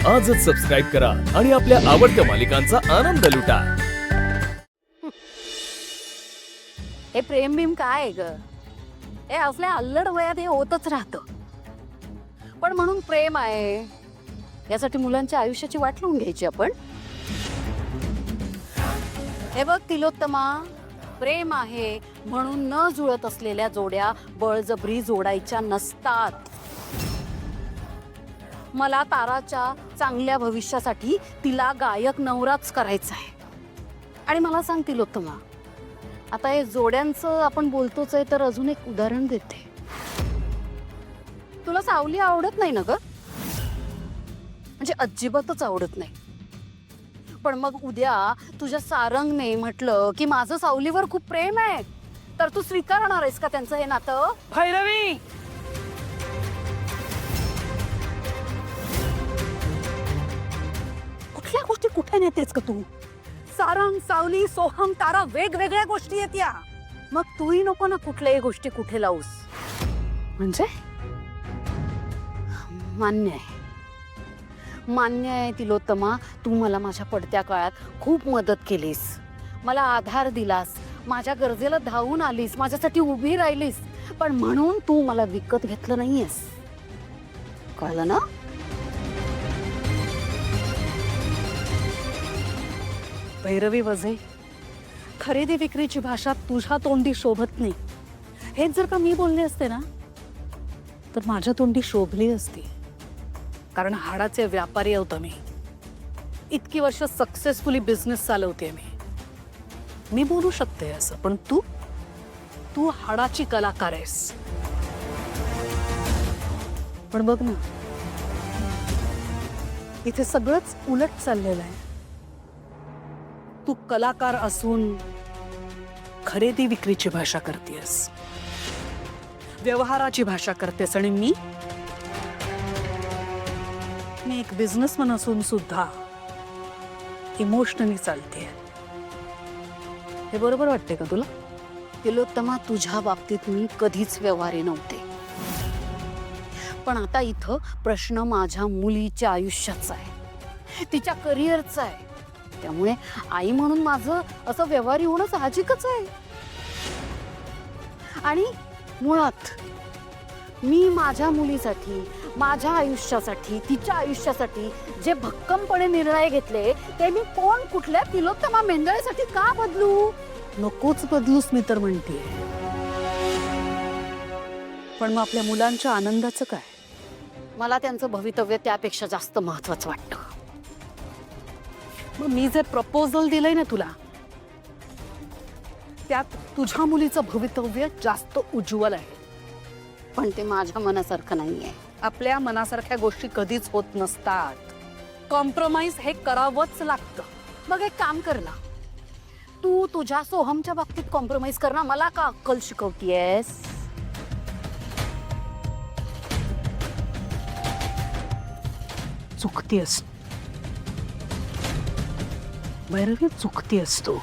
आजच सबस्क्राईब करा आणि आपल्या आवडत्या मालिकांचा आनंद लुटा। हे प्रेम बिम काय ग? हे असल्या अल्लड वयात हे होतच राहतं, पण म्हणून प्रेम आहे यासाठी मुलांच्या आयुष्याची वाट लावून घ्यायची आपण? हे बघ तिलोत्तमा, प्रेम आहे म्हणून न जुळत असलेल्या जोड्या बळजबरी जोडायच्या नसतात। मला ताराच्या चांगल्या भविष्यासाठी तिला गायक नवराच करायचा आहे। आणि मला सांग तिलोत्तमा, आता हे जोड्यांचं आपण बोलतोच आहे तर अजून एक उदाहरण देते। तुला सावली आवडत नाही ना ग? म्हणजे अजिबातच आवडत नाही। पण मग उद्या तुझ्या सारंगने म्हटलं की माझं सावलीवर खूप प्रेम आहे, तर तू स्वीकारणार आहेस का त्यांचं हे नातं? भैरवी, कुठल्या गोष्टी कुठे नेतेस का तू? सारंग, सावली, सोहम, तारा वेगवेगळ्या गोष्टी आहेत या। मग तूही नको ना कुठल्याही गोष्टी कुठे लावूस। म्हणजे मान्य आहे, मान्य आहे तिलोत्तमा, तू मला माझ्या पडत्या काळात खूप मदत केलीस, मला आधार दिलास, माझ्या गरजेला धावून आलीस, माझ्यासाठी उभी राहिलीस, पण म्हणून तू मला विकत घेतलं नाहीयेस, कळलं ना? भैरवी वझे, खरेदी विक्रीची भाषा तुझ्या तोंडी शोभत नाही। हेच जर का मी बोलले असते ना तर माझ्या तोंडी शोभली असती, कारण हाडाचे व्यापारी आहोत मी। इतकी वर्ष सक्सेसफुली बिझनेस चालवते मी बोलू शकते असं, पण तू हाडाची कलाकार आहेस। पण बघ ना, इथे सगळंच उलट चाललेलं आहे। तू कलाकार असून खरेदी विक्रीची भाषा करतेस, व्यवहाराची भाषा करतेस, आणि मी एक बिझनेसमन असून सुद्धा इमोशनली चालते। हे बरोबर वाटते का तुला? तिलोत्तमा, तुझ्या बाबतीत मी कधीच व्यवहारी नव्हते, पण आता इथं प्रश्न माझ्या मुलीच्या आयुष्याचा आहे, तिच्या करिअरचा आहे, त्यामुळे आई म्हणून माझं असं व्यवहारी होणं साहजिकच आहे। आणि मुळात मी माझ्या मुलीसाठी, माझ्या आयुष्यासाठी, तिच्या आयुष्यासाठी जे भक्कमपणे निर्णय घेतले ते मी कोण कुठल्या तिलोत्तमा मेंदळेसाठी का बदलू? नकोच बदलूस मी तर म्हणते, पण मग आपल्या मुलांच्या आनंदाचं काय? मला त्यांचं भवितव्य त्यापेक्षा जास्त महत्वाचं वाटतं। मग मी जे प्रपोजल दिलंय ना तुला, त्यात तुझ्या मुलीचं भवितव्य जास्त उज्ज्वल आहे, पण ते माझ्या मनासारखं नाहीये। आपल्या मनासारख्या गोष्टी कधीच होत नसतात, कॉम्प्रोमाइज हे करावंच लागतं। मग एक काम कर ना, तू तुझ्या सोहमच्या बाबतीत कॉम्प्रोमाइज कर ना, मला का अक्कल शिकवतीयस? चुकतीयस भैरवी, चुकतीयस तू।